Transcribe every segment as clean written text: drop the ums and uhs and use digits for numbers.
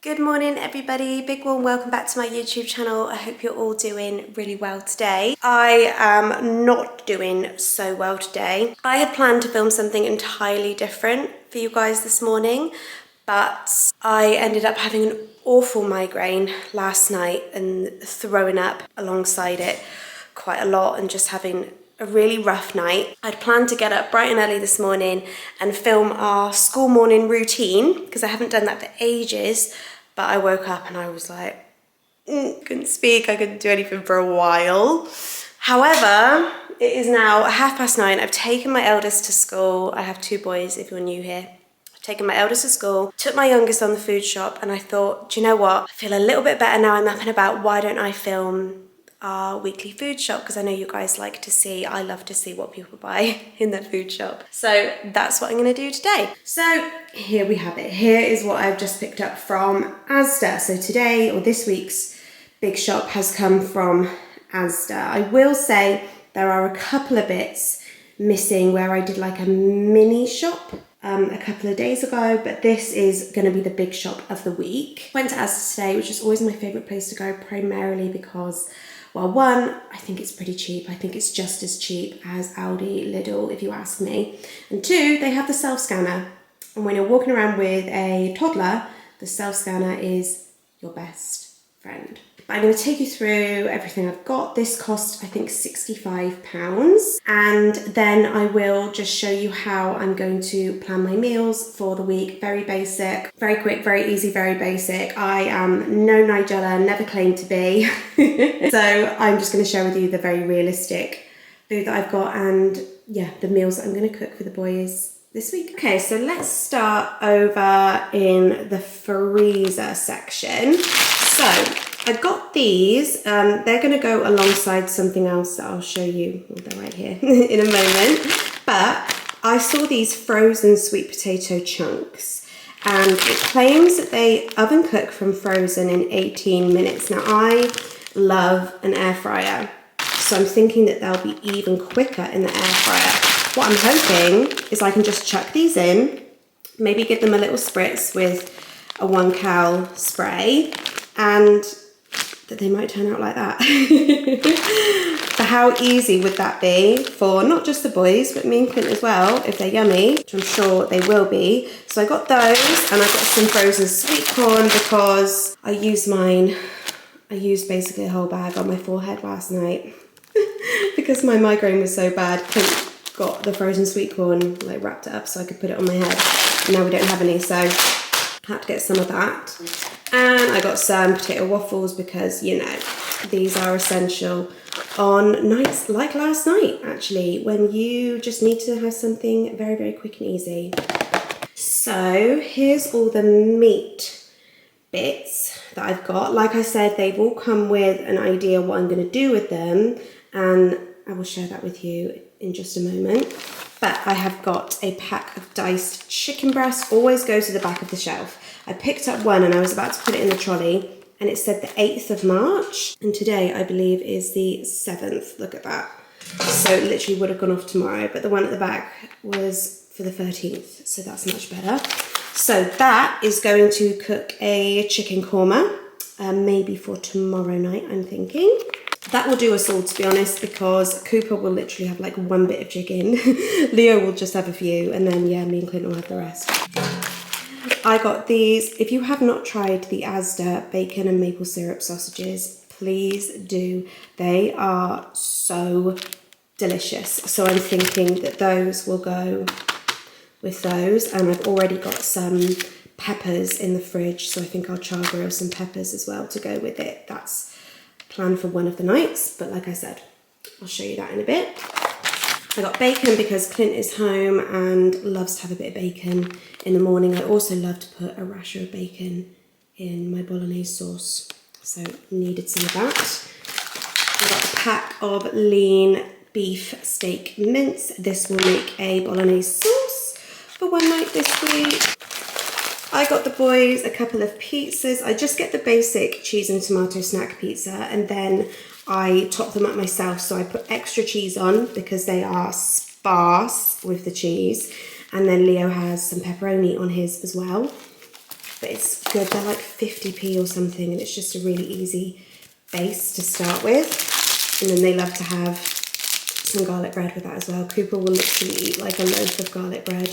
Good morning everybody, big warm welcome back to my YouTube channel. I hope you're all doing really well today. I am not doing so well today. I had planned to film something entirely different for you guys this morning, but I ended up having an awful migraine last night and throwing up alongside it quite a lot and just having a really rough night. I'd planned to get up bright and early this morning and film our school morning routine because I haven't done that for ages, but I woke up and I was like, couldn't speak, I couldn't do anything for a while. However, it is now 9:30. I've taken my eldest to school. I have 2 boys if you're new here. I've taken my eldest to school, took my youngest on the food shop, and I thought, do you know what? I feel a little bit better now I'm up and about. Why don't I film our weekly food shop, because I know you guys like to see, I love to see what people buy in their food shop. So that's what I'm going to do today. So here we have it. Here is what I've just picked up from ASDA. So today, or this week's big shop has come from ASDA. I will say there are a couple of bits missing where I did like a mini shop a couple of days ago, but this is going to be the big shop of the week. Went to ASDA today, which is always my favourite place to go, primarily because, well, one, I think it's pretty cheap. I think it's just as cheap as Aldi, Lidl, if you ask me. And 2, they have the self-scanner. And when you're walking around with a toddler, the self-scanner is your best friend. But I'm going to take you through everything I've got. This cost, I think, £65. And then I will just show you how I'm going to plan my meals for the week. Very basic, very quick, very easy, very basic. I am no Nigella, never claimed to be. So I'm just going to share with you the very realistic food that I've got and, yeah, the meals that I'm going to cook for the boys this week. Okay, so let's start over in the freezer section. So I've got these, they're going to go alongside something else that I'll show you, well, they're right here, in a moment. But I saw these frozen sweet potato chunks and it claims that they oven cook from frozen in 18 minutes. Now I love an air fryer, so I'm thinking that they'll be even quicker in the air fryer. What I'm hoping is I can just chuck these in, maybe give them a little spritz with a 1 cal spray, and that they might turn out like that. But how easy would that be for not just the boys, but me and Clint as well, if they're yummy, which I'm sure they will be. So I got those, and I got some frozen sweet corn because I used basically a whole bag on my forehead last night because my migraine was so bad. Clint got the frozen sweet corn, like wrapped it up so I could put it on my head. And now we don't have any, so I had to get some of that. And I got some potato waffles because, you know, these are essential on nights like last night, actually, when you just need to have something very, very quick and easy. So here's all the meat bits that I've got. Like I said, they've all come with an idea what I'm going to do with them, and I will share that with you in just a moment. But I have got a pack of diced chicken breasts, always go to the back of the shelf. I picked up one and I was about to put it in the trolley and it said the 8th of March. And today I believe is the 7th. Look at that. So it literally would have gone off tomorrow, but the one at the back was for the 13th. So that's much better. So that is going to cook a chicken korma, maybe for tomorrow night, I'm thinking. That will do us all, to be honest, because Cooper will literally have like 1 bit of chicken. Leo will just have a few, and then, yeah, me and Clint will have the rest. I got these. If you have not tried the ASDA bacon and maple syrup sausages, please do. They are so delicious. So I'm thinking that those will go with those. And I've already got some peppers in the fridge, so I think I'll char grill some peppers as well to go with it. That's planned for one of the nights, but like I said, I'll show you that in a bit. I got bacon because Clint is home and loves to have a bit of bacon in the morning. I also love to put a rasher of bacon in my bolognese sauce, so needed some of that. I got a pack of lean beef steak mince. This will make a bolognese sauce for one night this week. I got the boys a couple of pizzas. I just get the basic cheese and tomato snack pizza and then I top them up myself. So I put extra cheese on because they are sparse with the cheese. And then Leo has some pepperoni on his as well. but it's good. They're like 50p or something, and it's just a really easy base to start with. And then they love to have some garlic bread with that as well. Cooper will literally eat like a loaf of garlic bread.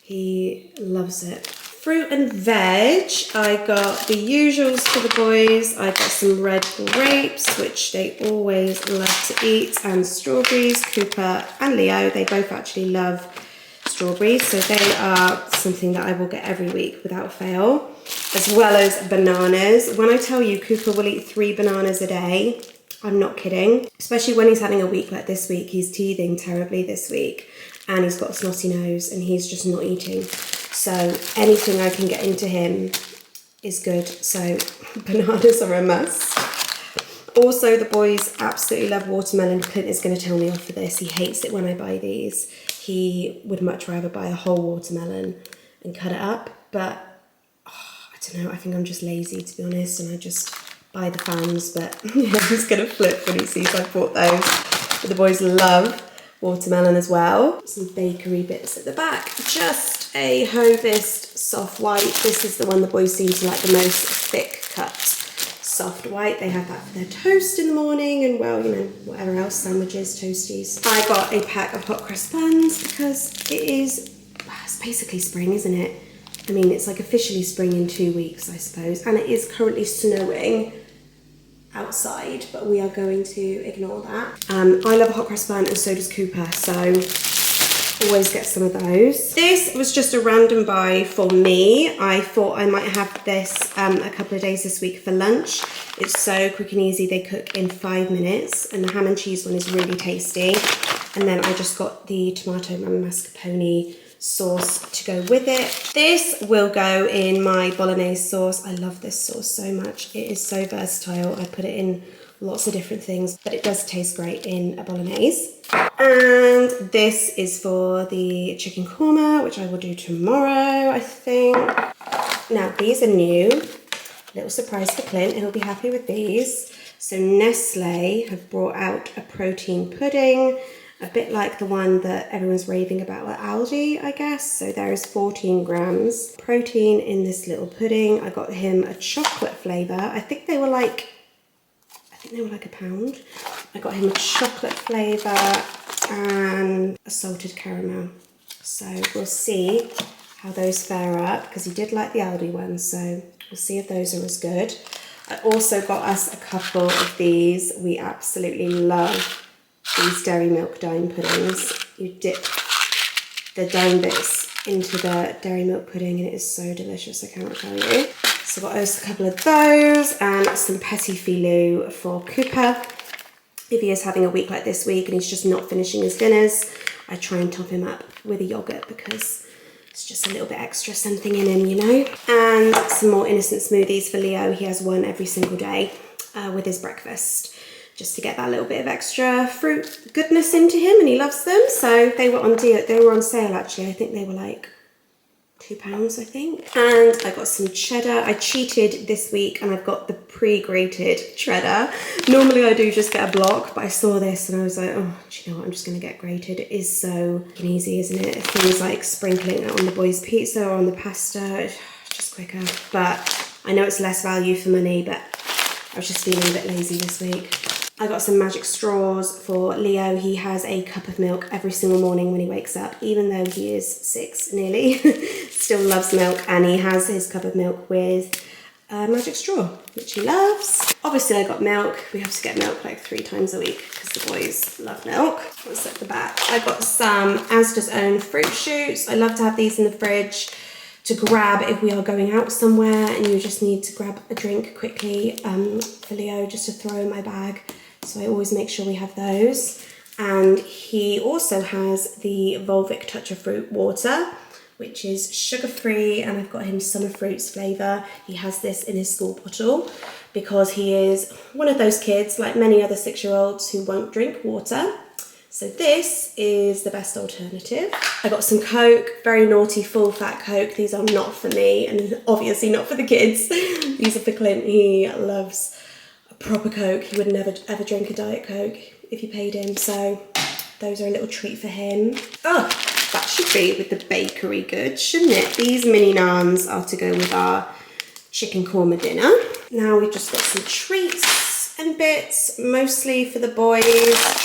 He loves it. Fruit and veg, I got the usuals for the boys. I got some red grapes, which they always love to eat, and strawberries. Cooper and Leo, they both actually love strawberries, so they are something that I will get every week without fail, as well as bananas. When I tell you Cooper will eat 3 bananas a day, I'm not kidding, especially when he's having a week like this week. He's teething terribly this week, and he's got a snotty nose, and he's just not eating. So anything I can get into him is good. So bananas are a must. Also, the boys absolutely love watermelon. Clint is going to tell me off for this. He hates it when I buy these. He would much rather buy a whole watermelon and cut it up. But I don't know, I think I'm just lazy, to be honest, and I just buy the fans. But yeah, he's going to flip when he sees I bought those. But the boys love watermelon as well. Some bakery bits at the back. Just a Hovis soft white. This is the one the boys seem to like the most, thick cut soft white. They have that for their toast in the morning, and well, you know, whatever else, sandwiches, toasties. I got a pack of hot cross buns because it's basically spring, isn't it? I mean, it's like officially spring in 2 weeks, I suppose, and it is currently snowing outside, but we are going to ignore that. I love a hot cross bun, and so does Cooper, so always get some of those. This was just a random buy for me. I thought I might have this a couple of days this week for lunch. It's so quick and easy. They cook in 5 minutes, and the ham and cheese one is really tasty. And then I just got the tomato mascarpone sauce to go with it. This will go in my bolognese sauce. I love this sauce so much. It is so versatile. I put it in lots of different things, but it does taste great in a bolognese. And this is for the chicken korma, which I will do tomorrow, I think. Now, these are new. Little surprise for Clint. He'll be happy with these. So Nestle have brought out a protein pudding, a bit like the one that everyone's raving about at Aldi, I guess. So there is 14 grams protein in this little pudding. I got him a chocolate flavour. I think they were like £1. I got him a chocolate flavour and a salted caramel. So we'll see how those fare up, because he did like the Aldi ones, so we'll see if those are as good. I also got us a couple of these. We absolutely love these dairy milk dime puddings. You dip the dime bits into the dairy milk pudding, and it is so delicious, I cannot tell you. So I got us a couple of those and some petit filou for Cooper. If he is having a week like this week and he's just not finishing his dinners, I try and top him up with a yogurt, because it's just a little bit extra something in him, you know. And some more innocent smoothies for Leo. He has one every single day with his breakfast, just to get that little bit of extra fruit goodness into him, and he loves them. So they were on deal, they were on sale actually. I think they were like £2, I think. And I got some cheddar. I cheated this week and I've got the pre-grated cheddar. Normally I do just get a block, but I saw this and I was like, oh, do you know what, I'm just gonna get grated. It is so easy, isn't it? Things like sprinkling it on the boys' pizza or on the pasta, it's just quicker. But I know it's less value for money, but I was just feeling a bit lazy this week. I got some magic straws for Leo. He has a cup of milk every single morning when he wakes up, even though he is 6 nearly, still loves milk, and he has his cup of milk with a magic straw, which he loves. Obviously I got milk. We have to get milk like 3 times a week because the boys love milk. Let's at the back. I got some ASDA's own fruit shoots. I love to have these in the fridge to grab if we are going out somewhere and you just need to grab a drink quickly for Leo, just to throw in my bag. So I always make sure we have those. And he also has the Volvic Touch of Fruit water, which is sugar-free, and I've got him summer fruits flavour. He has this in his school bottle because he is one of those kids, like many other 6-year-olds, who won't drink water. So this is the best alternative. I got some Coke, very naughty full-fat Coke. These are not for me, and obviously not for the kids. These are for Clint. He loves proper Coke. He would never ever drink a Diet Coke if you paid him, so those are a little treat for him. Oh, that should be with the bakery goods, shouldn't it? These mini naans are to go with our chicken korma dinner. Now we've just got some treats and bits, mostly for the boys,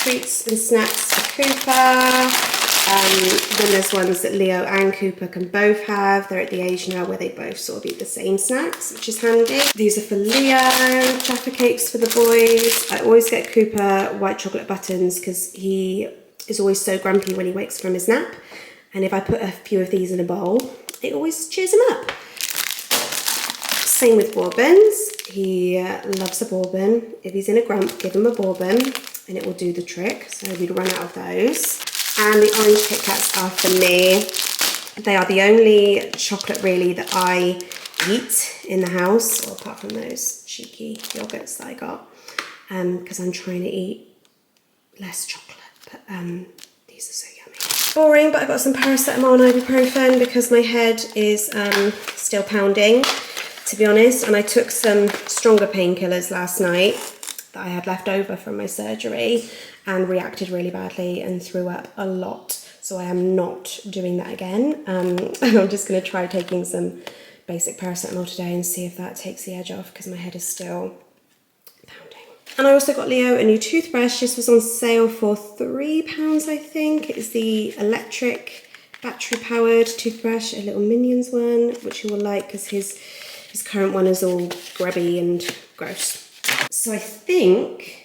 treats and snacks for Cooper. Then there's ones that Leo and Cooper can both have. They're at the age now where they both sort of eat the same snacks, which is handy. These are for Leo, Jaffa cakes for the boys. I always get Cooper white chocolate buttons because he is always so grumpy when he wakes from his nap. And if I put a few of these in a bowl, it always cheers him up. Same with bourbons. He loves a bourbon. If he's in a grump, give him a bourbon and it will do the trick. So we'd run out of those. And the orange Kit Kats are for me. They are the only chocolate really that I eat in the house, or apart from those cheeky yogurts that I got, because I'm trying to eat less chocolate. But these are so yummy. Boring, but I've got some paracetamol and ibuprofen because my head is still pounding, to be honest. And I took some stronger painkillers last night that I had left over from my surgery and reacted really badly and threw up a lot. So I am not doing that again. And I'm just going to try taking some basic paracetamol today and see if that takes the edge off because my head is still pounding. And I also got Leo a new toothbrush. This was on sale for £3, I think. It's the electric battery powered toothbrush, a little Minions one, which he will like because his current one is all grubby and gross. So I think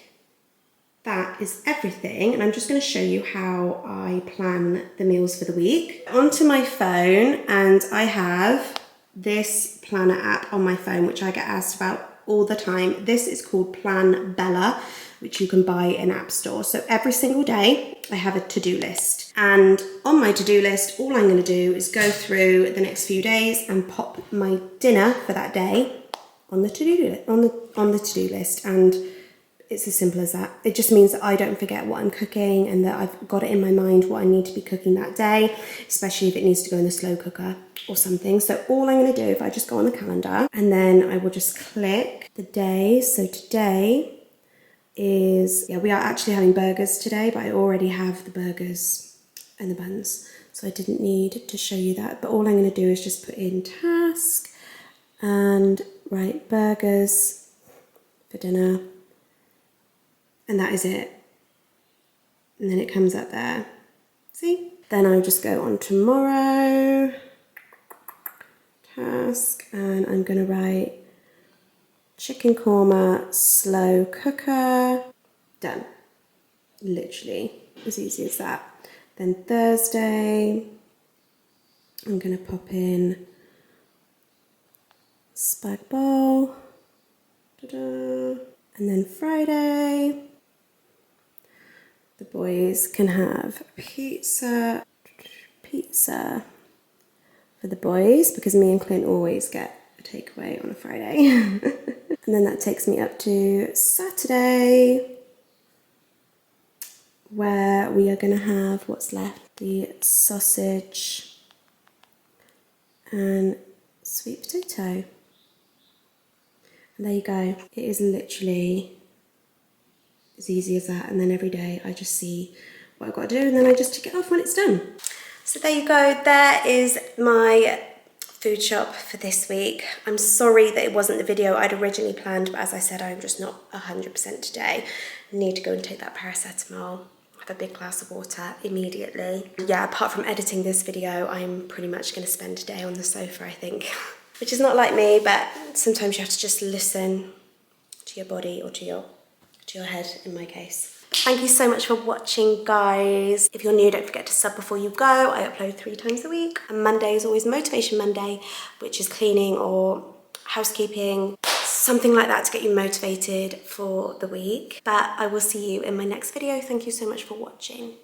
that is everything, and I'm just going to show you how I plan the meals for the week. Onto my phone, and I have this planner app on my phone which I get asked about all the time. This is called Plan Bella, which you can buy in App Store. So every single day I have a to-do list, and on my to-do list all I'm going to do is go through the next few days and pop my dinner for that day on the to-do list, and it's as simple as that. It just means that I don't forget what I'm cooking and that I've got it in my mind what I need to be cooking that day, especially if it needs to go in the slow cooker or something. So all I'm going to do, if I just go on the calendar and then I will just click the day. So today is, we are actually having burgers today, but I already have the burgers and the buns, so I didn't need to show you that. But all I'm going to do is just put in task and write burgers for dinner. And that is it. And then it comes up there. See? Then I just go on tomorrow, task, and I'm gonna write chicken korma, slow cooker, done. Literally as easy as that. Then Thursday, I'm gonna pop in spag bowl, ta-da. And then Friday, the boys can have pizza for the boys because me and Clint always get a takeaway on a Friday. And then that takes me up to Saturday, where we are going to have what's left, the sausage and sweet potato. And there you go. It is literally as easy as that, and then every day I just see what I've got to do and then I just tick it off when it's done. So there you go, there is my food shop for this week. I'm sorry that it wasn't the video I'd originally planned, but as I said, I'm just not 100% today. I need to go and take that paracetamol, have a big glass of water immediately. Yeah, apart from editing this video, I'm pretty much going to spend a day on the sofa, I think. Which is not like me, but sometimes you have to just listen to your body or to your head in my case. Thank you so much for watching, guys. If you're new, don't forget to sub before you go. I upload 3 times a week. And Monday is always Motivation Monday, which is cleaning or housekeeping, something like that to get you motivated for the week. But I will see you in my next video. Thank you so much for watching.